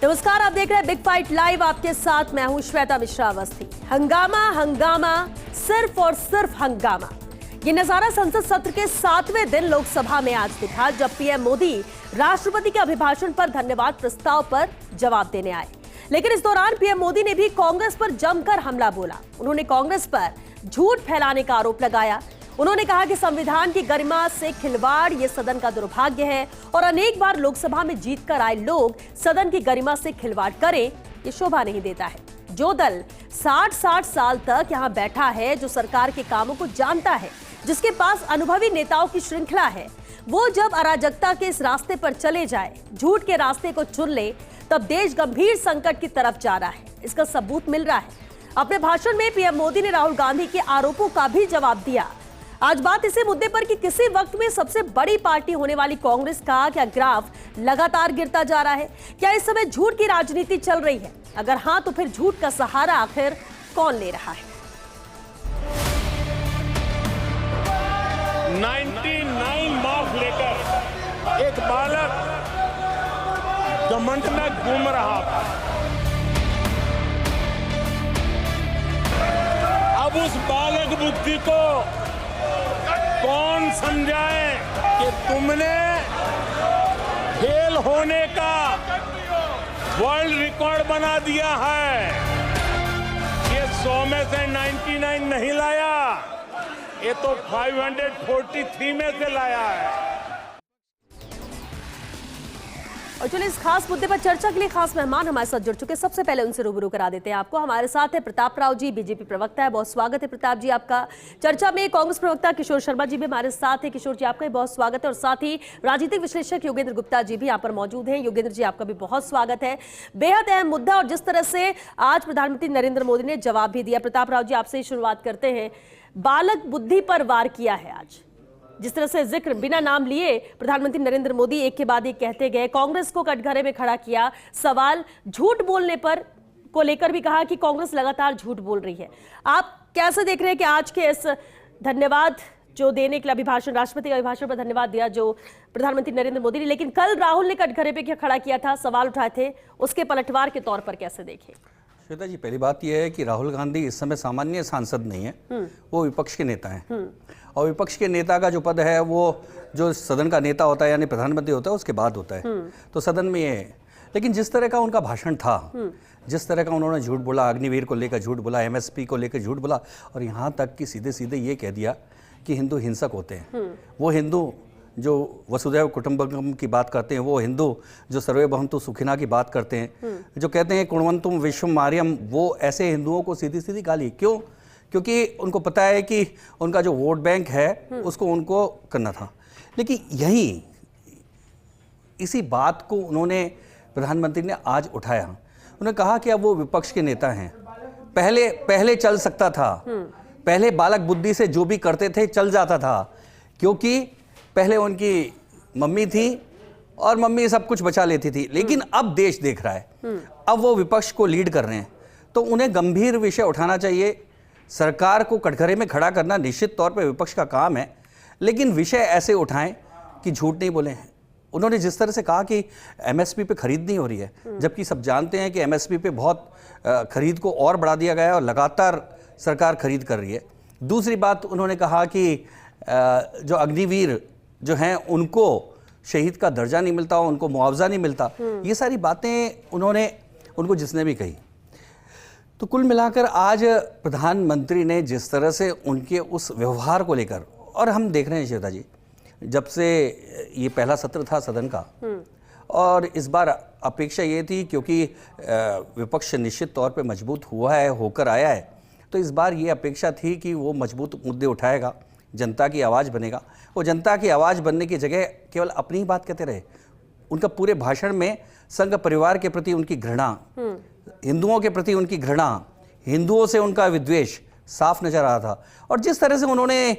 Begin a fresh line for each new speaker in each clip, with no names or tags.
नमस्कार, आप देख रहे हैं बिग फाइट लाइव। आपके साथ मैं हूं श्वेता मिश्रा अवस्थी। हंगामा हंगामा, सिर्फ और सिर्फ हंगामा। ये नजारा संसद सत्र के 7वें दिन लोकसभा में आज दिखा, जब पीएम मोदी राष्ट्रपति के अभिभाषण पर धन्यवाद प्रस्ताव पर जवाब देने आए। लेकिन इस दौरान पीएम मोदी ने भी कांग्रेस पर जमकर हमला बोला। उन्होंने कांग्रेस पर झूठ फैलाने का आरोप लगाया। उन्होंने कहा कि संविधान की गरिमा से खिलवाड़ ये सदन का दुर्भाग्य है और अनेक बार लोकसभा में जीतकर आए लोग सदन की गरिमा से खिलवाड़ करें, ये शोभा नहीं देता है। जो दल 60 साल तक यहां बैठा है, जो सरकार के कामों को जानता है, जिसके पास अनुभवी नेताओं की श्रृंखला है, वो जब अराजकता के इस रास्ते पर चले जाए, झूठ के रास्ते को चुन ले, तब देश गंभीर संकट की तरफ जा रहा है। इसका सबूत मिल रहा है। अपने भाषण में पीएम मोदी ने राहुल गांधी के आरोपों का भी जवाब दिया। आज बात इसी मुद्दे पर कि किसी वक्त में सबसे बड़ी पार्टी होने वाली कांग्रेस का क्या ग्राफ लगातार गिरता जा रहा है? क्या इस समय झूठ की राजनीति चल रही है? अगर हां, तो फिर झूठ का सहारा आखिर कौन ले रहा है?
99 मार्क्स लेकर एक बालक घमंड में घूम रहा था। अब उस बालक बुद्धि को कौन समझाए कि तुमने फेल होने का वर्ल्ड रिकॉर्ड बना दिया है। ये 100 में से 99 नहीं लाया, ये तो 543 में से लाया है।
और चलिए इस खास मुद्दे पर चर्चा के लिए खास मेहमान हमारे साथ जुड़ चुके। सबसे पहले उनसे रूबरू करा देते हैं आपको। हमारे साथ है प्रताप राव जी, बीजेपी प्रवक्ता है। बहुत स्वागत है प्रताप जी आपका चर्चा में। कांग्रेस प्रवक्ता किशोर शर्मा जी भी हमारे साथ है। किशोर जी आपका भी बहुत स्वागत है। और साथ ही राजनीतिक विश्लेषक योगेंद्र गुप्ता जी भी यहाँ पर मौजूद हैं। योगेंद्र जी आपका भी बहुत स्वागत है। बेहद अहम मुद्दा, और जिस तरह से आज प्रधानमंत्री नरेंद्र मोदी ने जवाब भी दिया। प्रताप राव जी आपसे ही शुरुआत करते हैं। बालक बुद्धि पर वार किया है आज, जिस तरह से जिक्र बिना नाम लिए प्रधानमंत्री नरेंद्र मोदी एक के बाद एक कहते गए, कांग्रेस को कटघरे में खड़ा किया। सवाल झूठ बोलने पर को लेकर भी कहा कि कांग्रेस लगातार झूठ बोल रही है। आप कैसे देख रहे हैं कि आज के इस धन्यवाद जो देने के लिए अभिभाषण, राष्ट्रपति के अभिभाषण पर धन्यवाद दिया जो प्रधानमंत्री नरेंद्र मोदी ने, लेकिन कल राहुल ने कटघरे पे क्या खड़ा किया था, सवाल उठाए थे, उसके पलटवार के तौर पर कैसे देखें?
श्वेता जी, पहली बात यह है कि राहुल गांधी इस समय सामान्य सांसद नहीं है, वो विपक्ष के नेता हैं। और विपक्ष के नेता का जो पद है वो जो सदन का नेता होता है यानी प्रधानमंत्री होता है, उसके बाद होता है। तो सदन में ये है। लेकिन जिस तरह का उनका भाषण था, जिस तरह का उन्होंने झूठ बोला, अग्निवीर को लेकर झूठ बोला, एमएसपी को लेकर झूठ बोला, और यहाँ तक कि सीधे सीधे ये कह दिया कि हिंदू हिंसक होते हैं। वो हिंदू जो वसुधैव कुटुंबकम की बात करते हैं, वो हिंदू जो सर्वे भवन्तु सुखिना की बात करते हैं, जो कहते हैं कुर्वन्तु विश्वम आर्यम, वो ऐसे हिंदुओं को सीधी सीधी गाली क्यों? क्योंकि उनको पता है कि उनका जो वोट बैंक है उसको उनको करना था। लेकिन यही इसी बात को उन्होंने प्रधानमंत्री ने आज उठाया। उन्होंने कहा कि अब वो विपक्ष के नेता हैं। पहले चल सकता था, पहले बालक बुद्धि से जो भी करते थे चल जाता था, क्योंकि पहले उनकी मम्मी थी और मम्मी सब कुछ बचा लेती थी। लेकिन अब देश देख रहा है, अब वो विपक्ष को लीड कर रहे हैं, तो उन्हें गंभीर विषय उठाना चाहिए। सरकार को कटघरे में खड़ा करना निश्चित तौर पे विपक्ष का काम है, लेकिन विषय ऐसे उठाएं कि झूठ नहीं बोले हैं। उन्होंने जिस तरह से कहा कि एमएसपी पे खरीद नहीं हो रही है, जबकि सब जानते हैं कि एमएसपी पे बहुत खरीद को और बढ़ा दिया गया है और लगातार सरकार खरीद कर रही है। दूसरी बात उन्होंने कहा कि जो अग्निवीर जो हैं उनको शहीद का दर्जा नहीं मिलता, उनको मुआवजा नहीं मिलता। ये सारी बातें उनको जिसने भी कही। तो कुल मिलाकर आज प्रधानमंत्री ने जिस तरह से उनके उस व्यवहार को लेकर, और हम देख रहे हैं श्वेता जी, जब से ये पहला सत्र था सदन का, और इस बार अपेक्षा ये थी क्योंकि विपक्ष निश्चित तौर पे मजबूत हुआ है, होकर आया है, तो इस बार ये अपेक्षा थी कि वो मजबूत मुद्दे उठाएगा, जनता की आवाज़ बनेगा। वो जनता की आवाज़ बनने की जगह केवल अपनी ही बात कहते रहे। उनका पूरे भाषण में संघ परिवार के प्रति उनकी घृणा, हिंदुओं के प्रति उनकी घृणा, हिंदुओं से उनका विद्वेष साफ नजर आ रहा था। और जिस तरह से उन्होंने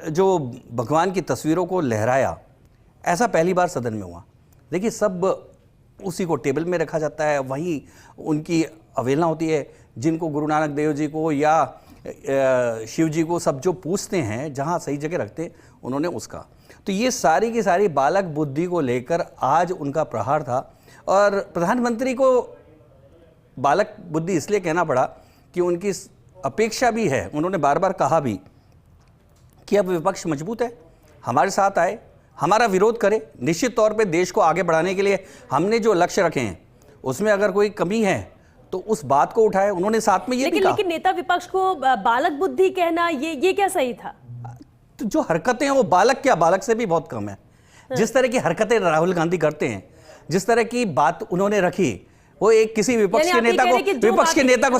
जो भगवान की तस्वीरों को लहराया, ऐसा पहली बार सदन में हुआ। देखिए, सब उसी को टेबल में रखा जाता है, वहीं उनकी अवहेलना होती है। जिनको गुरु नानक देव जी को या शिव जी को सब जो पूछते हैं, जहाँ सही जगह रखते हैं, उन्होंने उसका। तो ये सारी की सारी बालक बुद्धि को लेकर आज उनका प्रहार था। और प्रधानमंत्री को बालक बुद्धि इसलिए कहना पड़ा कि उनकी अपेक्षा भी है, उन्होंने बार बार कहा भी कि अब विपक्ष मजबूत है, हमारे साथ आए, हमारा विरोध करे। निश्चित तौर पे देश को आगे बढ़ाने के लिए हमने जो लक्ष्य रखे हैं उसमें अगर कोई कमी है तो उस बात को उठाए। उन्होंने साथ में ये भी कहा।
लेकिन नेता विपक्ष को बालक बुद्धि कहना ये क्या सही था?
तो जो हरकतें हैं वो बालक क्या, बालक से भी बहुत कम है। जिस तरह की हरकतें राहुल गांधी करते हैं, जिस तरह की बात उन्होंने रखी, वो एक किसी विपक्ष के नेता को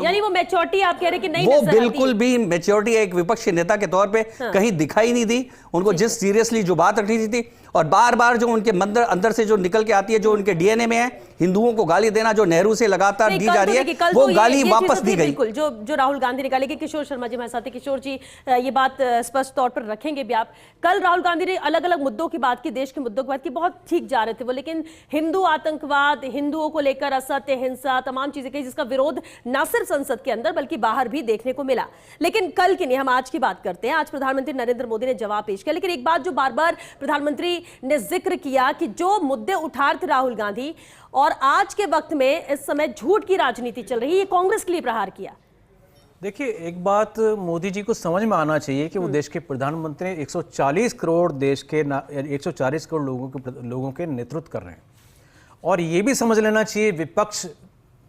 यानी वो मैच्योरिटी आप कह रहे कि नहीं,
वो बिल्कुल भी मैच्योरिटी एक विपक्ष के नेता के तौर पे कहीं दिखाई नहीं दी। उनको जिस सीरियसली जो बात रखनी थी और बार बार जो उनके अंदर से जो निकल के आती है, जो उनके डीएनए में है, हिंदुओं को गाली देना जो नेहरू से लगातार दी जा रही है, वो गाली वापस दी गई।
बिल्कुल जो राहुल गांधी ने कहा। लेकिन किशोर शर्मा जी हमारे साथ हैं। किशोर जी, ये बात स्पष्ट तौर पर रखेंगे भी आप। कल राहुल गांधी ने अलग अलग मुद्दों की बात की, देश के मुद्दों की बात की, बहुत ठीक जा रहे थे वो, लेकिन हिंदू आतंकवाद, हिंदुओं को लेकर असत्य, हिंसा, तमाम चीजें कही, जिसका विरोध न सिर्फ संसद के अंदर बल्कि बाहर भी देखने को मिला। लेकिन कल की नहीं, हम आज की बात करते हैं। आज प्रधानमंत्री नरेंद्र मोदी ने जवाब पेश किया, लेकिन एक बात जो बार बार प्रधानमंत्री ने जिक्र किया कि जो मुद्दे उठा रहे थे राहुल गांधी, और आज के वक्त में इस समय झूठ की राजनीति चल रही है, ये कांग्रेस के लिए प्रहार किया।
देखिए, एक बात मोदी जी को समझ में आना चाहिए कि वो देश के प्रधानमंत्री 140 करोड़ देश के 140 करोड़ लोगों के नेतृत्व कर रहे हैं, और ये भी समझ लेना चाहिए विपक्ष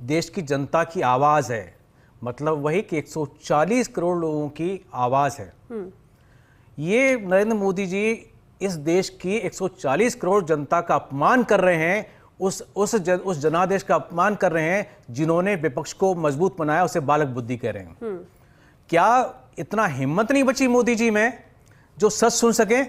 देश की जनता की आवाज है। मतलब वही कि 140 करोड़ लोगों की आवाज है। ये नरेंद्र मोदी जी इस देश की 140 करोड़ जनता का अपमान कर रहे हैं, उस जनादेश का अपमान कर रहे हैं जिन्होंने विपक्ष को मजबूत बनाया, उसे बालक बुद्धि कह रहे हैं। क्या इतना हिम्मत नहीं बची मोदी जी में जो सच सुन सके?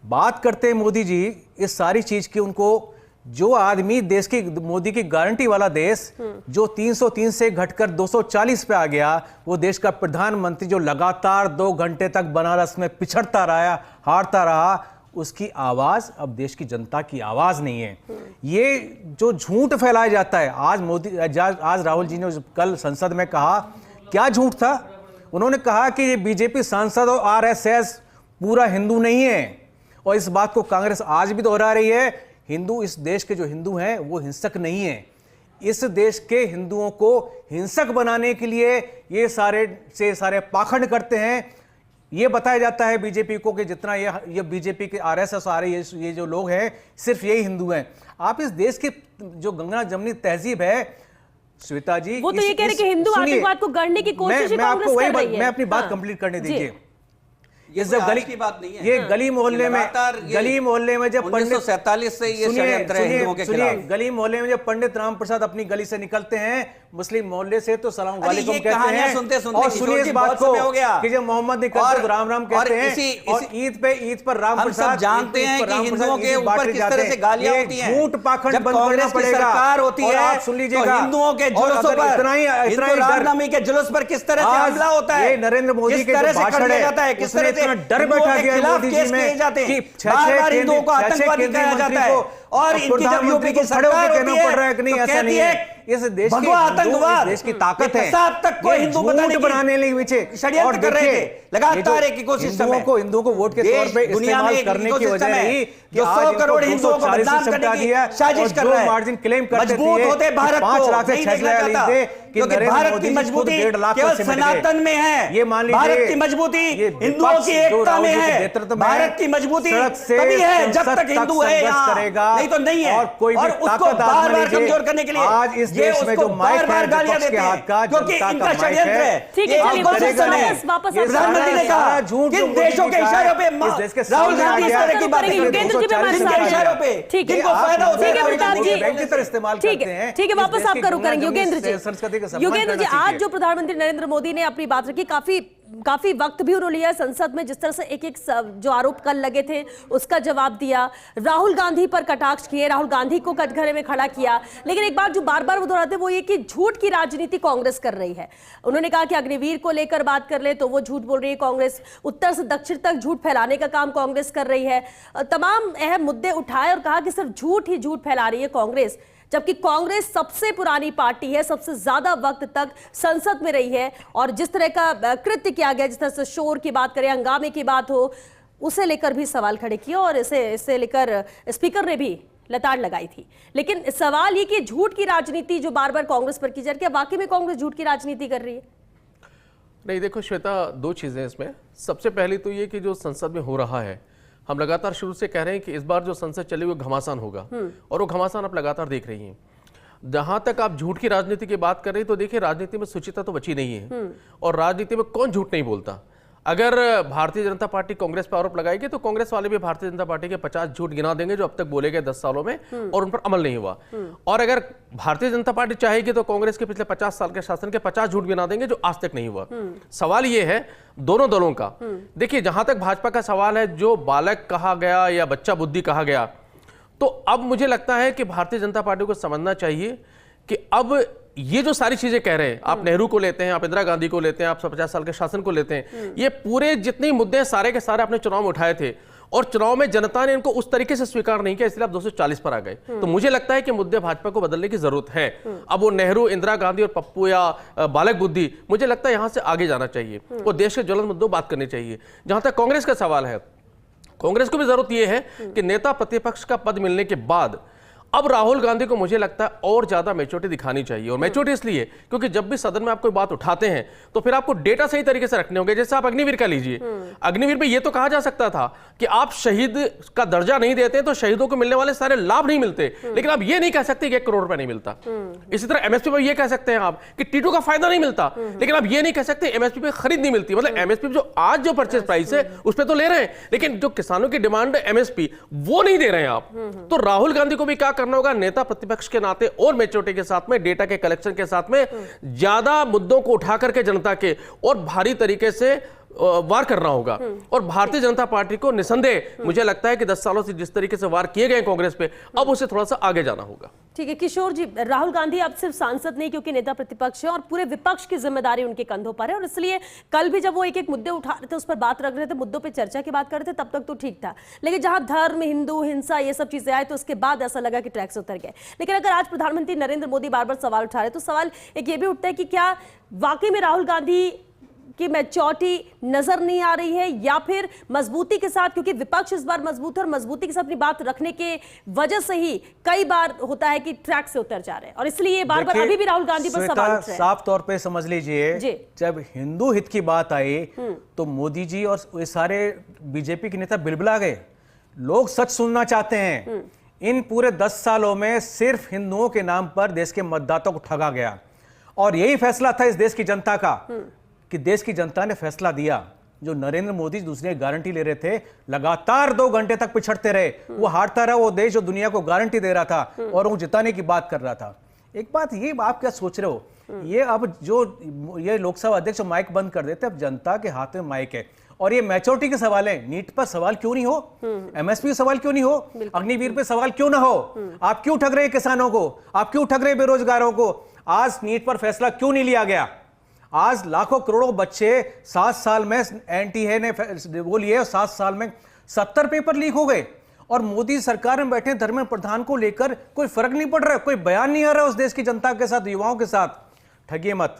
बात करते हैं मोदी जी इस सारी चीज की, उनको जो आदमी देश की, मोदी की गारंटी वाला देश जो 303 से घटकर 240 पे आ गया, वो देश का प्रधानमंत्री जो लगातार 2 घंटे तक बनारस में पिछड़ता रहा, हारता रहा, उसकी आवाज अब देश की जनता की आवाज नहीं है। ये जो झूठ फैलाया जाता है, आज राहुल जी ने कल संसद में कहा, क्या झूठ था? उन्होंने कहा कि ये बीजेपी सांसद और आरएसएस पूरा हिंदू नहीं है, और इस बात को कांग्रेस आज भी दोहरा रही है। हिंदू, इस देश के जो हिंदू हैं वो हिंसक नहीं है। इस देश के हिंदुओं को हिंसक बनाने के लिए ये सारे पाखंड करते हैं। ये बताया जाता है बीजेपी को कि जितना ये बीजेपी के आरएसएस आ रही है, ये जो लोग हैं सिर्फ यही हिंदू हैं। आप इस देश की जो गंगा जमनी तहजीब है श्वेता जी,
वो तो ये कह रहे कि हिंदू आतंकवाद को गढ़ने की कोशिश कांग्रेस कर रही है।
मैं अपनी बात कंप्लीट करने दीजिए।
ये जब गली की बात नहीं है,
ये गली मोहल्ले में जब
1947 से ये षड्यंत्र है हिंदुओं के खिलाफ।
गली मोहल्ले में जब पंडित राम प्रसाद अपनी गली से निकलते हैं, मुस्लिम मोहल्ले से तो सलाम वालेकुम कहते हैं,
सुनते
और सुनिए इस बात को कि जब मोहम्मद निकलते तो राम राम कहते हैं, और ईद पर राम प्रसाद
जानते हैं कि हिंदुओं के ऊपर किस तरह से गालियां होती हैं।
झूठ पाखंड बंद करना पड़ेगा।
सरकार होती है,
आप सुन लीजिएगा,
हिंदुओं के जुलूसों पर, हिंदू रामनवमी के जुलूस पर किस तरह से हमला होता है,
नरेंद्र मोदी के भाषण है,
किस तरह से
डर बैठा गया मोदी जी में कि
बार-बार हिंदुओं को आतंकवादी कहा जाता है, और इनकी जब यूपी की सरकार होती है तो कहती है
इस देश की ताकत है।
तक कोई हिंदू
बनाने के पीछे
षड्यंत्र कर रहे थे लगातार। एक इकोसिस्टम है,
हिंदुओं को वोट के तौर पे इस्तेमाल करने की वजह नहीं
जो 100 करोड़ हिंदुओं को बदनाम करने की साजिश कर रहा है।
मार्जिन क्लेम करते
मजबूत होते भारत
5 लाख से 6 लाख थे,
क्योंकि भारत की मजबूती केवल सनातन में है।
ये मान लीजिए,
भारत की मजबूती हिंदुओं की एकता में है। भारत की मजबूती तभी है जब तक हिंदू है यहाँ, नहीं तो नहीं है। और उसको बार बार कमजोर करने के लिए
आज इस देश में जो माइक है
गालियां देते हैं, क्योंकि इनका षड्यंत्र है।
ठीक है, वापस
प्रधानमंत्री ने कहा किन देशों के इशारों पे राहुल गांधी इस तरह की बातें इशारों पे जिनको फायदा होता है
इस्तेमाल
ठीक
करते हैं।
है, वापस आप करूँ करेंगे योगेंद्र जी। आज जो प्रधानमंत्री नरेंद्र मोदी ने अपनी बात रखी, काफी वक्त भी उन्होंने लिया संसद में, जिस तरह से एक जो आरोप कल लगे थे उसका जवाब दिया, राहुल गांधी पर कटाक्ष किए, राहुल गांधी को कटघरे में खड़ा किया। लेकिन एक बात जो बार बार वो दोहराते वो ये कि झूठ की राजनीति कांग्रेस कर रही है। उन्होंने कहा कि अग्निवीर को लेकर बात कर ले तो वो झूठ बोल रही है कांग्रेस, उत्तर से दक्षिण तक झूठ फैलाने का काम कांग्रेस कर रही है। तमाम अहम मुद्दे उठाए और कहा कि सिर्फ झूठ ही झूठ फैला रही है कांग्रेस, जबकि कांग्रेस सबसे पुरानी पार्टी है, सबसे ज्यादा वक्त तक संसद में रही है, और जिस तरह का कृत्य किया गया, जिस तरह से शोर की बात करें, हंगामे की बात हो, उसे लेकर भी सवाल खड़े किए, और इसे लेकर स्पीकर ने भी लताड़ लगाई थी। लेकिन सवाल ये कि झूठ की राजनीति जो बार बार कांग्रेस पर की जा रही है, वाकई में कांग्रेस झूठ की राजनीति कर रही है?
नहीं, देखो श्वेता, दो चीजें इसमें। सबसे पहली तो ये कि जो संसद में हो रहा है, हम लगातार शुरू से कह रहे हैं कि इस बार जो संसद चली वो घमासान होगा, और वो घमासान आप लगातार देख रही हैं। जहां तक आप झूठ की राजनीति की बात कर रही हैं, तो देखिए राजनीति में शुचिता तो बची नहीं है, और राजनीति में कौन झूठ नहीं बोलता। अगर भारतीय जनता पार्टी कांग्रेस पर आरोप लगाएगी तो कांग्रेस वाले भी भारतीय जनता पार्टी के 50 झूठ गिना देंगे जो अब तक बोले गए 10 सालों में और उन पर अमल नहीं हुआ। और अगर भारतीय जनता पार्टी चाहेगी तो कांग्रेस के पिछले 50 साल के शासन के 50 झूठ गिना देंगे जो आज तक नहीं हुआ। सवाल ये है दोनों दलों का। देखिए, जहां तक भाजपा का सवाल है, जो बालक कहा गया या बच्चा बुद्धि कहा गया, तो अब मुझे लगता है कि भारतीय जनता पार्टी को समझना चाहिए कि अब ये जो सारी चीजें कह रहे हैं, आप नेहरू को लेते हैं, आप इंदिरा गांधी को लेते हैं, आप 50 साल के शासन को लेते हैं, ये पूरे जितने मुद्दे हैं सारे के सारे अपने चुनाव में उठाए थे, और चुनाव में जनता ने इनको उस तरीके से स्वीकार नहीं किया, इसलिए आप 240 पर आ गए। तो मुझे लगता है कि मुद्दे भाजपा को बदलने की जरूरत है। अब वो नेहरू, इंदिरा गांधी और पप्पू या बालक बुद्धि, मुझे लगता है यहां से आगे जाना चाहिए और देश के ज्वलंत मुद्दों बात करनी चाहिए। जहां तक कांग्रेस का सवाल है, कांग्रेस को भी जरूरत यह है कि नेता प्रतिपक्ष का पद मिलने के बाद अब राहुल गांधी को मुझे लगता है और ज्यादा मैच्योरिटी दिखानी चाहिए। और मैच्योरिटी इसलिए क्योंकि जब भी सदन में आप कोई बात उठाते हैं तो फिर आपको डेटा सही तरीके से रखने होंगे। जैसे आप अग्निवीर का लीजिए, अग्निवीर में यह तो कहा जा सकता था कि आप शहीद का दर्जा नहीं देते तो शहीदों को मिलने वाले सारे लाभ नहीं मिलते, लेकिन आप ये नहीं कह सकते कि 1 करोड़ रुपए नहीं मिलता। इसी तरह एमएसपी पर यह कह सकते हैं आप कि टीटू का फायदा नहीं मिलता, लेकिन आप ये नहीं कह सकते एमएसपी पे खरीद नहीं मिलती। मतलब एमएसपी जो आज जो परचेज प्राइस है उस पर तो ले रहे हैं, लेकिन जो किसानों की डिमांड है एमएसपी वो नहीं दे रहे हैं आप। तो राहुल गांधी को भी क्या करना होगा, नेता प्रतिपक्ष के नाते और मैच्योरिटी के साथ में, डेटा के कलेक्शन के साथ में, ज्यादा मुद्दों को उठा करके जनता के और भारी तरीके से वार करना होगा। और भारतीय जनता पार्टी को निसंदेह मुझे लगता है कि 10 सालों से जिस तरीके से वार किए गए कांग्रेस पे, अब उसे थोड़ा सा आगे जाना होगा।
ठीक है किशोर जी, राहुल गांधी अब सिर्फ सांसद नहीं क्योंकि नेता प्रतिपक्ष है और पूरे विपक्ष की जिम्मेदारी उनके कंधों पर है, और इसलिए कल भी जब वो एक एक मुद्दे उठा रहे थे, उस पर बात रख रहे थे, मुद्दों पे चर्चा की बात कर रहे थे, तब तक तो ठीक था। लेकिन जहां धर्म, हिंदू, हिंसा ये सब चीजें आए तो उसके बाद ऐसा लगा कि ट्रैक से उतर गए। लेकिन अगर आज प्रधानमंत्री नरेंद्र मोदी बार बार सवाल उठा रहे तो सवाल एक ये भी उठता है कि क्या वाकई में राहुल गांधी कि मैच्योरिटी नजर नहीं आ रही है, या फिर मजबूती के साथ, क्योंकि विपक्ष इस बार मजबूत है और मजबूती के साथ अपनी बात रखने के वजह से ही कई बार होता है कि ट्रैक से उतर जा रहे हैं, और इसलिए बार बार अभी भी राहुल गांधी पर सवाल उठ रहे हैं।
साफ तौर पे समझ लीजिए, जब हिंदू हित की बात आई तो मोदी जी और ये सारे बीजेपी के नेता बिलबिला गए। लोग सच सुनना चाहते हैं। इन पूरे 10 सालों में सिर्फ हिंदुओं के नाम पर देश के मतदाताओं को ठगा गया, और यही फैसला था इस देश की जनता का कि देश की जनता ने फैसला दिया। जो नरेंद्र मोदी दूसरे गारंटी ले रहे थे, लगातार 2 घंटे तक पिछड़ते रहे, वो हारता रहा वो देश जो दुनिया को गारंटी दे रहा था और वो जिताने की बात कर रहा था। एक बात ये, आप क्या सोच रहे हो, ये अब जो ये लोकसभा अध्यक्ष माइक बंद कर देते, अब जनता के हाथ में माइक है, और ये मैच्योरिटी के सवाल है। नीट पर सवाल क्यों नहीं हो, एमएसपी सवाल क्यों नहीं हो, अग्निवीर पे सवाल क्यों ना हो, आप क्यों ठग रहे किसानों को, आप क्यों ठग रहे बेरोजगारों को, आज नीट पर फैसला क्यों नहीं लिया गया। आज लाखों करोड़ों बच्चे 7 साल में एनटीए ने वो लिए और 7 साल में 70 पेपर लीक हो गए, और मोदी सरकार में बैठे धर्मेंद्र प्रधान को लेकर कोई फर्क नहीं पड़ रहा है, कोई बयान नहीं आ रहा उस देश की जनता के साथ, युवाओं के साथ। ठगिए मत।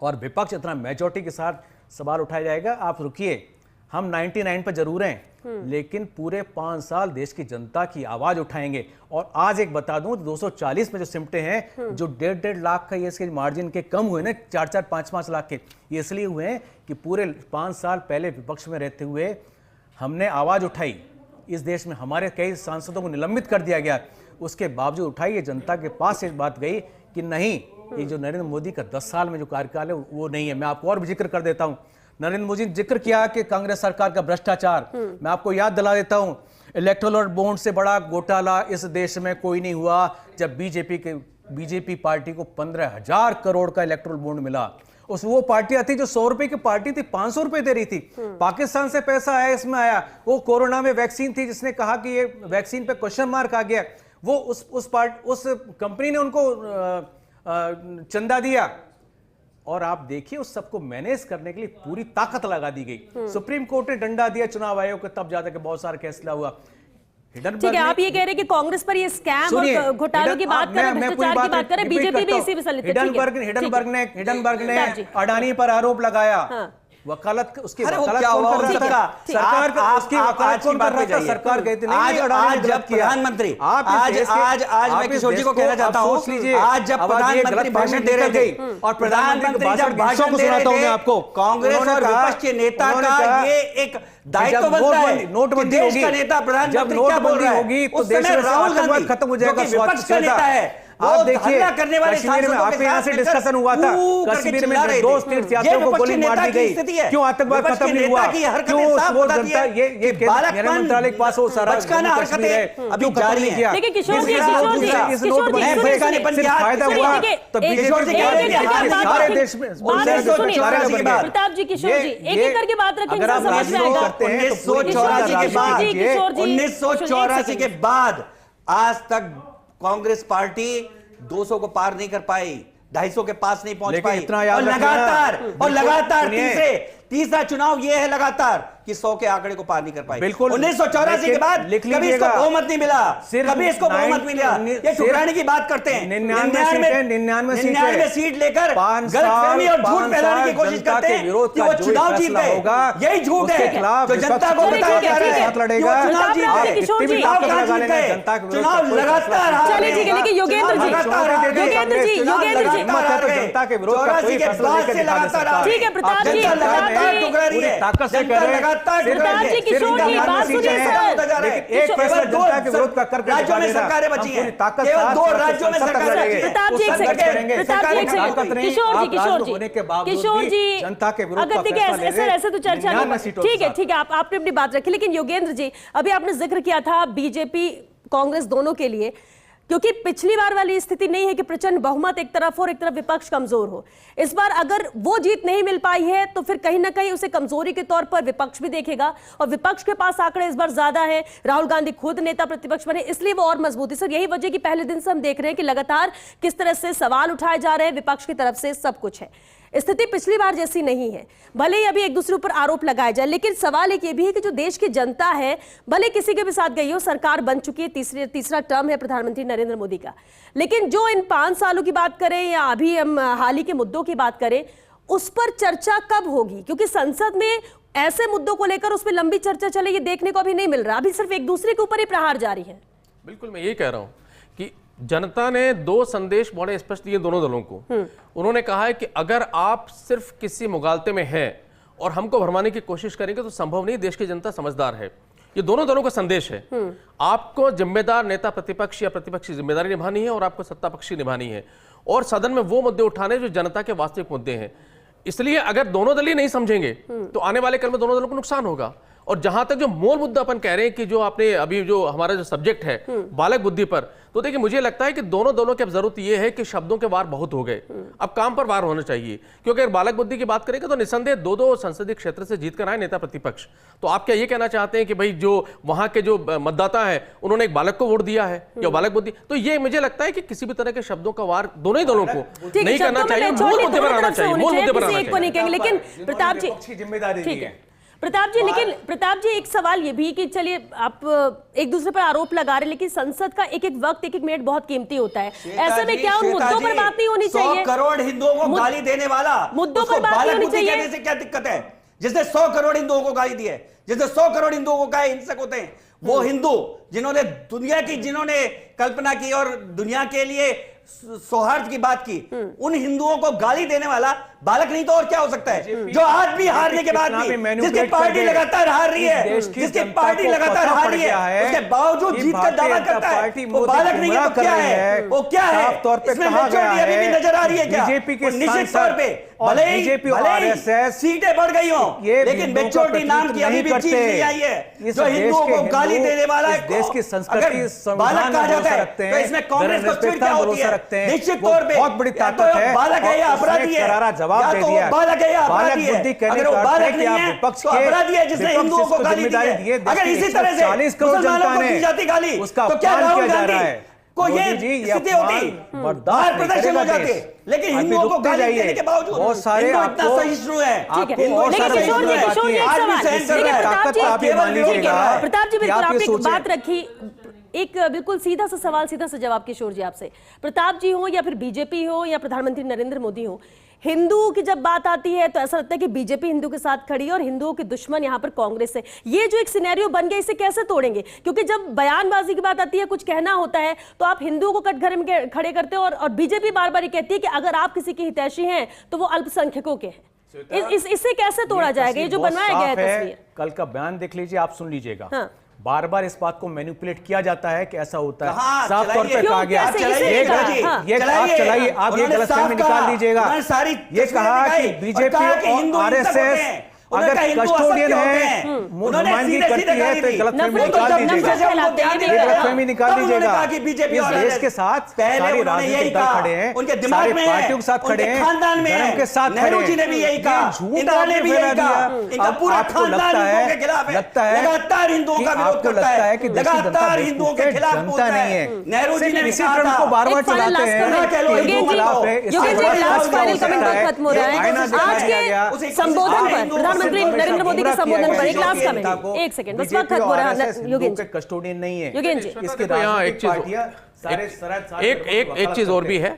और विपक्ष इतना मेजॉरिटी के साथ सवाल उठाया जाएगा, आप रुकिए, हम 99 पर जरूर हैं, लेकिन पूरे 5 साल देश की जनता की आवाज उठाएंगे। और आज एक बता दूं, 240 में जो सिमटे हैं, जो 1.5 लाख का ये इसके मार्जिन के कम हुए ना, 4-4, 5-5 लाख के, ये इसलिए हुए हैं कि पूरे 5 साल पहले विपक्ष में रहते हुए हमने आवाज उठाई। इस देश में हमारे कई सांसदों को निलंबित कर दिया गया, उसके बावजूद उठाई। ये जनता के पास एक बात गई कि नहीं, ये जो नरेंद्र मोदी का 10 साल में जो कार्यकाल है वो नहीं है। मैं आपको और भी जिक्र कर देता हूं। नरेंद्र मोदी ने जिक्र किया कि कांग्रेस सरकार का भ्रष्टाचार, मैं आपको याद दिला देता हूं, इलेक्टोरल बॉन्ड से बड़ा घोटाला इस देश में कोई नहीं हुआ जब बीजेपी पार्टी को 15,000 करोड़ का इलेक्टोरल बॉन्ड मिला। वो पार्टियां थी जो 100 रुपए की पार्टी थी, 500 रुपए दे रही थी। पाकिस्तान से पैसा आया, इसमें आया। वो कोरोना में वैक्सीन थी, जिसने कहा कि ये वैक्सीन पे क्वेश्चन मार्क आ गया, वो उस कंपनी ने उनको चंदा दिया। और आप देखिए, उस सबको मैनेज करने के लिए पूरी ताकत लगा दी गई। सुप्रीम कोर्ट ने डंडा दिया चुनाव आयोग को, तब जाकर के बहुत सारा फैसला हुआ।
ठीक है, आप ये कह रहे हैं कि कांग्रेस पर ये स्कैम और घोटालों की बात करें, भ्रष्टाचार की बात करें, बीजेपी भी इसी में संलिप्त है।
हिडनबर्ग ने अडानी पर आरोप लगाया वकालत उसकी
अरे वो
वकालत
क्या
कौन
हुआ
कर रहा था?
ठीक है।
सरकार का
आप-
उसकी
आप
वकालत
आज की
कौन
बात
कर रहा
पे
था?
जाइए।
सरकार कहती नहीं,
आज
नहीं, अडानी ने
जब
गलत किया।
प्रधानमंत्री
आप इस
आज
देश के-
आज आज
आप
मैं
इस
किशोर जी
देश
को कहना चाहता
आप
हूं,
सोच लीजिए,
आज जब
अब आप ये
प्रधानमंत्री
गलत
भाषण दे रहे
निकल गई।
थे
और प्रधानमंत्री का
जब
भाषण
भाषण दे
सुनाता हूं
रहे
मैं
थे,
आपको।
कांग्रेस
उन्होंने
और
कहा-
विपक्ष के नेता
उन्होंने
का
कहा
ये एक दायित्व
जब
बनता है
नोटबंदी
कि देश
होगी,
का नेता
जब
प्रधानमंत्री क्या बोल
नोटबंदी
रहा है,
होगी तो
उस
देश
समय
में से
राहुल
आतंकवाद
गांधी
खत्म हो जाएगा।
जो कि विपक्ष का नेता है,
आप
वो
देखिए
हल्ला करने वाले
कश्मीर में
सांसदों के
आप यहाँ
साथ
से
मिलकर
डिस्कशन हुआ था,
ऊ करके
कश्मीर में
चिल्ला रहे
दो
थे।
तीर्थयात्रियों
ये
को
विपक्ष
गोली
के
मार
नेता
दी
की
गई,
स्थिति है।
क्यों आतंकवाद
विपक्ष
खत्म
के
नहीं
नेता
हुआ?
की हरकतें
क्यों
साफ
वो
बताती
जनता
है
ये
कि बालकपन
गृह मंत्रालय के पास वो सारा
बचकाना
जम्मू कश्मीर है,
हरकतें अभी
क्यों खत्म
जारी
नहीं
हैं।
किया?
लेकिन किशोर जी,
दूसरा-
किशोर जी,
दूसरा-
इस
किशोर जी,
नोटबंदी
सुनिए,
से
सुनिए,
सिर्फ फायदा
सुनिए,
हुआ
देखिए,
तो
एक-
किशोर जी
एक-
कह रहे
एक-
थे,
एक- एक-
सारे
बात
देश में
बात
सुनिए,
सुनिए।
चौरासी के बाद
प्रताप जी, किशोर जी, एक-एक करके बात रखेंगे,
अगर
सब
आप
समझ में
राजनीति
आएगा।
करते हैं तो पूरी
1984 के
किशोर
बाद
जी, किशोर जी,
1984 के बाद आज तक कांग्रेस पार्टी 200 को पार नहीं कर पाई, 250 के पास नहीं पहुंच
लेकिन
पाई।
इतना याद
और
रखना,
लगातार
सुनिए।
तीसरा चुनाव ये है लगातार कि 100 के आंकड़े को पार नहीं कर पाई।
बिल्कुल।
1984 के बाद
लिख
कभी इसको
लीजिएगा।
बहुमत नहीं मिला,
सिर्फ
कभी इसको बहुमत मिला। ये ठुकराने की बात करते हैं। 99 सीट लेकर गलतफहमी और झूठ फैलाने की कोशिश करते हैं कि वो चुनाव जीत गए। यही झूठ है जो जनता को बताया जा रहा है कि वो चुनाव जीत गए।
किशोर जी,
चुनाव कहाँ जीत गए? चुनाव लगातार हार
चलिए, ठीक है, लेकिन योगेंद्र जी, योगेंद्र जी, योगेंद्र जी,
जनता के विरोध का कोई फैसला लेकर दिखा नहीं सकता।
ठीक है, प्रताप जी,
जनता
प्रताप
लगातार
जी,
ठुकरा रही है,
ताकत से
जनता
कर रहे हैं।
लगातार ठुकरा
प्रताप
रही
जी,
है।
किशोर जी, बात सुनिए सर।
लेकिन एक फैसला जनता के विरोध का करके
राज्यों में सरकारें बची हैं, केवल 2 राज्यों में सरकार बची है।
प्रताप जी, एक सेकंड, प्रताप जी, एक सेकंड, किशोर जी, किशोर जी, किशोर जी,
जनता के विरोध
अगर
का
देखिए
फैसला ले
सर,
रहे
ऐसे तो चर्चा
99
नहीं,
सीटों के
ठीक है,
साथ।
ठीक है, आपने अपनी बात रखी, लेकिन योगेंद्र जी, अभी आपने जिक्र किया था बीजेपी कांग्रेस दोनों के लिए, क्योंकि पिछली बार वाली स्थिति नहीं है कि प्रचंड बहुमत एक तरफ और एक तरफ विपक्ष कमजोर हो। इस बार अगर वो जीत नहीं मिल पाई है तो फिर कहीं ना कहीं उसे कमजोरी के तौर पर विपक्ष भी देखेगा, और विपक्ष के पास आंकड़े इस बार ज्यादा है। राहुल गांधी खुद नेता प्रतिपक्ष बने, इसलिए वो और मजबूती सर, यही वजह कि पहले दिन से हम देख रहे हैं कि लगातार किस तरह से सवाल उठाए जा रहे हैं, विपक्ष की तरफ से सब कुछ है। स्थिति पिछली बार जैसी नहीं है, भले ही अभी एक दूसरे ऊपर आरोप लगाए जाए, लेकिन सवाल एक ये भी है कि जो देश की जनता है, भले किसी के भी साथ गई हो, सरकार बन चुकी है, तीसरा टर्म है प्रधानमंत्री नरेंद्र मोदी का, लेकिन जो इन 5 सालों की बात करें या अभी हम हाल ही के मुद्दों की बात करें, उस पर चर्चा कब होगी? क्योंकि संसद में ऐसे मुद्दों को लेकर उसमें लंबी चर्चा चले, ये देखने को अभी नहीं मिल रहा, अभी सिर्फ एक दूसरे के ऊपर ही प्रहार जारी है।
बिल्कुल, मैं ये कह रहा हूं कि जनता ने 2 संदेश बड़े स्पष्ट दिए दोनों दलों को। उन्होंने कहा है कि अगर आप सिर्फ किसी मुगालते में हैं और हमको भरमाने की कोशिश करेंगे तो संभव नहीं, देश की जनता समझदार है। ये दोनों दलों का संदेश है। आपको जिम्मेदार नेता प्रतिपक्ष या प्रतिपक्ष की जिम्मेदारी निभानी है और आपको सत्ता पक्ष की निभानी है, और सदन में वो मुद्दे उठाने जो जनता के वास्तविक मुद्दे हैं। इसलिए अगर दोनों दल ही नहीं समझेंगे तो आने वाले कल में दोनों दलों को नुकसान होगा। और जहां तक जो मूल मुद्दा अपन कह रहे हैं कि जो आपने अभी जो हमारा जो सब्जेक्ट है बालक बुद्धि पर, तो देखिए मुझे लगता है कि दोनों दलों की अब जरूरत यह है कि शब्दों के वार बहुत हो गए, अब काम पर वार होना चाहिए। क्योंकि अगर बालक बुद्धि की बात करेंगे तो निसंदेह 2 संसदीय क्षेत्र से जीत कर आए नेता प्रतिपक्ष। तो आप क्या ये कहना चाहते हैं कि भाई जो वहां के जो मतदाता है उन्होंने एक बालक को वोट दिया है या बालक बुद्धि? तो ये मुझे लगता है कि किसी भी तरह के शब्दों का वार दोनों ही दलों को नहीं करना चाहिए, मूल मुद्दे पर आना चाहिए, मूल मुद्दे पर आना चाहिए।
लेकिन प्रताप जी,
जिम्मेदारी
ठीक है प्रताप जी, लेकिन प्रताप जी एक सवाल ये भी कि चलिए आप एक दूसरे पर आरोप लगा रहे हैं, लेकिन संसद का एक एक वक्त, एक एक मिनट बहुत कीमती होता है। ऐसे में क्या उन मुद्दों पर बात नहीं होनी चाहिए?
100 करोड़ हिंदुओं को गाली देने वाला
मुद्दों पर बात नहीं होनी चाहिए?
कहने से क्या दिक्कत है? जिसने 100 करोड़ हिंदुओं को गाली दी है, जिसने 100 करोड़ हिंदुओं को कहा हिंसक होते हैं, वो हिंदू जिन्होंने दुनिया की जिन्होंने कल्पना की और दुनिया के लिए सौहार्द की बात की, उन हिंदुओं को गाली देने वाला बालक नहीं तो और क्या हो सकता है? जो आज भी हारने के बाद भी, जिसकी पार्टी लगातार हार रही है, जिसकी पार्टी लगातार हार रही है, उसके बावजूद जीत का दावा करता है, वो बालक नहीं है तो क्या है? वो क्या है? इसमें मेजॉरिटी अभी भी नजर आ रही है क्या? निश्चित तौर पे भले ही सीटें बढ़ गई हो, लेकिन मेजॉरिटी नाम की अभी भी चीज नहीं आई है। जो हिंदुओं को गाली देने वाला है,
देश की संस्कृति
बालक कहा जाता है, तो इसमें कांग्रेस को चिढ़ क्या होती है? निश्चित तौर पे
बहुत बड़ी ताकत है,
बालक है या अपराधी है,
करारा जवाब दे दिया।
बालक है या अपराधी है। अगर वो बालक नहीं है
विपक्ष
तो अपराधी है जिसने हिंदुओं को गाली दी है। अगर इसी तरह से
40 करोड़
मुसलमानों को
जनता
दी जाती गाली
उसका
तो क्या
अपमान
राहुल
किया जा
गांधी
रहा है?
को ये
मोदी जी, ये
स्थिति होती?
अपमान बर्दाश्त
बाहर
नहीं
प्रदर्शन हो
करेगा
जाते,
देश।
लेकिन
अभी
हिंदुओं को
रुकते
गाली
जाइए।
देने के बावजूद
बहुत सारे
हिंदू इतना
आपको-
सहिष्णु है।
ठीक है,
हिंदू
लेकिन
इतना
किशोर जी,
सहिष्णु है।
किशोर जी, एक
आज भी
सवाल,
सहन कर
लेकिन
रहा है।
प्रताप जी,
आप ये मान लीजिएगा
प्रताप जी, बिल्कुल
कि आप
आपने
ये
एक
सोचें-
बात रखी, एक बिल्कुल सीधा सा सवाल, सीधा सा जवाब किशोर जी आपसे। प्रताप जी हो या फिर बीजेपी हो या प्रधानमंत्री नरेंद्र मोदी हो, हिंदू की जब बात आती है तो ऐसा लगता है कि बीजेपी हिंदू के साथ खड़ी है और हिंदुओं के दुश्मन यहाँ पर कांग्रेस है। ये जो एक सिनेरियो बन गया, इसे कैसे तोड़ेंगे? क्योंकि जब बयानबाजी की बात आती है, कुछ कहना होता है, तो आप हिंदुओं को कटघरे में खड़े करते हो और बीजेपी बार बार ये कहती है कि अगर आप किसी के हितैषी हैं तो वो अल्पसंख्यकों के हैं। इससे कैसे तोड़ा जाएगा? ये जो बनवाया गया है तस्वीर,
कल का बयान देख लीजिए, आप सुन लीजिएगा।
हाँ।
बार बार इस बात को मैनिपुलेट किया जाता है कि ऐसा होता है।
कहाँ?
साफ तौर पे
चलाइए।
कहा गया,
क्यों? कैसे?
ये
इसे
आप चलाइए, आप ये गलतफहमी निकाल दीजिएगा। ये कहा कि बीजेपी और आरएसएस अगर कस्टोडियन है, नुमाइंदगी करती है, तो गलतफहमी निकाल दीजिएगा। इस देश के साथ सारी राजनीतिक दल खड़े हैं, सारी पार्टियों के साथ खड़े हैं, धर्म के साथ खड़े हैं। झूठ आपने फैला दिया। आपको लगता है कि देश की जनता नहीं है, सिर्फ इसी ट्रम्प को बार बार चलाते हैं।
संबोधन पर, प्रधानमंत्री नरेंद्र मोदी के संबोधन पर एक लास्ट कमेंट, एक सेकंड बस, वक्त खत्म हो रहा है। योगेन जी,
कस्टोडियन नहीं है
योगेन जी,
इसके
यहाँ एक चीज और भी है,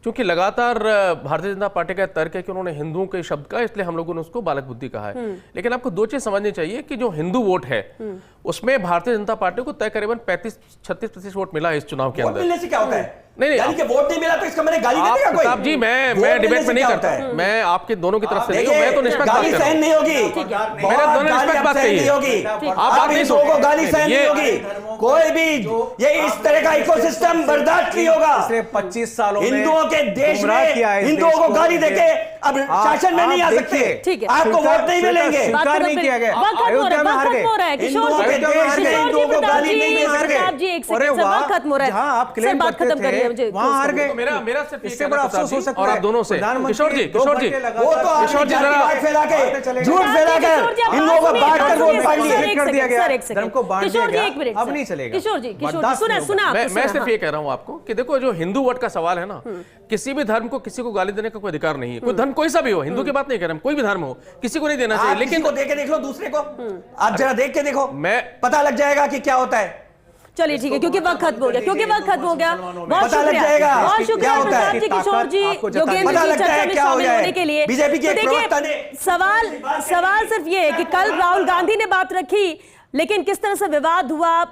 क्योंकि लगातार भारतीय जनता पार्टी का तर्क है कि उन्होंने हिंदुओं के शब्द का, इसलिए हम लोगों ने उसको बालक बुद्धि कहा है। लेकिन आपको दो चीज समझनी चाहिए कि जो हिंदू वोट है उसमें भारतीय जनता पार्टी को तय करीबन 35-36% वोट मिला है इस चुनाव के अंदर।
मिलने से क्या होता है?
नहीं,
यानी कि वोट नहीं मिला तो इसका मैंने गाली दे देगा कोई?
प्रताप जी, मैं डिबेट में नहीं करता, मैं आपके दोनों की तरफ से नहीं हूं, मैं तो निष्पक्ष बात
गाली
कर रहा
सहन
हूं।
नहीं होगी,
मेरे दोनों निष्पक्ष बात कही है।
आप इस को गाली सहन नहीं होगी, कोई भी ये इस तरह का इकोसिस्टम बर्दाश्त नहीं होगा।
पिछले 25 सालों में
हिंदुओं के देश में हिंदुओं को गाली देके अब शासन में नहीं आ सकते।
ठीक है,
आपको वोट नहीं मिलेंगे।
स्वीकार नहीं किया गया। अयोध्या में हार गए।
किशोर जी, प्रताप जी, एक सेकंड, वक्त खत्म हो रहा है।
जहां आप क्लेम
बात खत्म
करते
करिए, मुझे
थे वहां हार गए।
मेरा सिर्फ
इससे बड़ा अफसोस हो सकता है।
और आप दोनों से किशोर जी
वो तो
किशोर जी
जरा फैला के झूठ फैलाकर हिंदुओं को बांट कर वोट पाड़ लिए।
कर दिया गया।
धर्म को बांट दिया गया। अब
नहीं चलेगा।
किशोर जी, सुना
मैं सिर्फ ये कह रहा हूं आपको कि देखो, जो हिंदू वोट का सवाल है ना, किसी भी धर्म को किसी को गाली देने का कोई अधिकार नहीं है। कोई धर्म कोई सा भी हो, हिंदू की बात नहीं कर रहा, कोई भी धर्म हो, किसी को नहीं देना चाहिए। लेकिन
को देख के देख लो, दूसरे को आप जरा देख के देखो,
मैं
पता लग जाएगा कि क्या होता है।
चलिए ठीक है, क्योंकि वक्त खत्म हो गया, बहुत
पता लग
शुक्रिया,
जाएगा
बहुत शुक्रिया
क्या होता है।
प्रताप जी, किशोर जी, योगेंद्र
पता
जी,
लगता
चर्चा
है
में
क्या हो
शामिल
जाए।
होने के लिए।
बीजेपी के
तो
प्रवक्ता ने
देखिए, सवाल सिर्फ ये है कि कल राहुल गांधी ने बात रखी, लेकिन किस तरह से विवाद हुआ,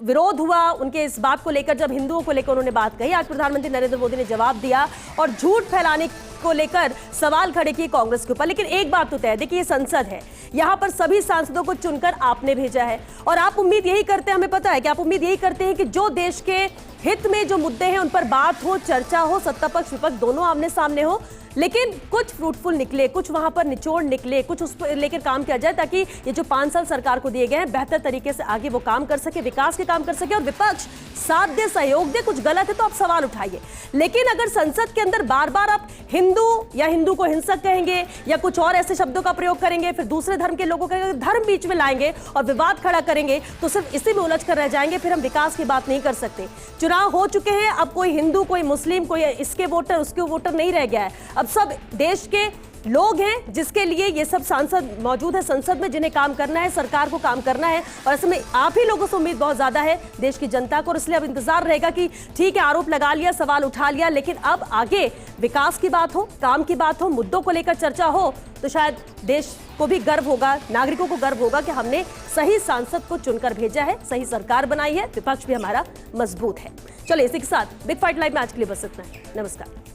विरोध हुआ उनके इस बात को लेकर, जब हिंदुओं को लेकर उन्होंने बात कही। आज प्रधानमंत्री नरेंद्र मोदी ने जवाब दिया और झूठ फैलाने को लेकर सवाल खड़े किए कांग्रेस के ऊपर। लेकिन एक बात तो तय है, देखिए ये संसद है, यहां पर सभी सांसदों को चुनकर आपने भेजा है और आप उम्मीद यही करते हैं, हमें पता है कि आप उम्मीद यही करते हैं कि जो देश के हित में जो मुद्दे हैं उन पर बात हो, चर्चा हो, सत्ता पक्ष विपक्ष दोनों आमने सामने हो। लेकिन कुछ फ्रूटफुल निकले, कुछ वहां पर निचोड़ निकले, कुछ उस पर लेकर काम किया जाए ताकि ये जो 5 साल सरकार को दिए गए हैं बेहतर तरीके से आगे वो काम कर सके, विकास के काम कर सके और विपक्ष साथ दे, सहयोग दे। कुछ गलत है तो आप सवाल उठाइए, लेकिन अगर संसद के अंदर बार बार आप हिंदू या हिंदू को हिंसक कहेंगे या कुछ और ऐसे शब्दों का प्रयोग करेंगे, फिर दूसरे धर्म के लोगों का धर्म बीच में लाएंगे और विवाद खड़ा करेंगे, तो सिर्फ इसी में उलझ कर रह जाएंगे, फिर हम विकास की बात नहीं कर सकते। चुनाव हो चुके हैं, अब कोई हिंदू, कोई मुस्लिम, कोई इसके वोटर उसके वोटर नहीं रह गया है। अब सब देश के लोग हैं जिसके लिए ये सब सांसद मौजूद है संसद में, जिन्हें काम करना है, सरकार को काम करना है। और ऐसे में आप ही लोगों से उम्मीद बहुत ज्यादा है देश की जनता को, और इसलिए अब इंतजार रहेगा कि ठीक है, आरोप लगा लिया, सवाल उठा लिया, लेकिन अब आगे विकास की बात हो, काम की बात हो, मुद्दों को लेकर चर्चा हो, तो शायद देश को भी गर्व होगा, नागरिकों को गर्व होगा कि हमने सही सांसद को चुनकर भेजा है, सही सरकार बनाई है, विपक्ष भी हमारा मजबूत है। चलिए इसी के साथ बिग फाइट लाइव में आज के लिए बस इतना है। नमस्कार।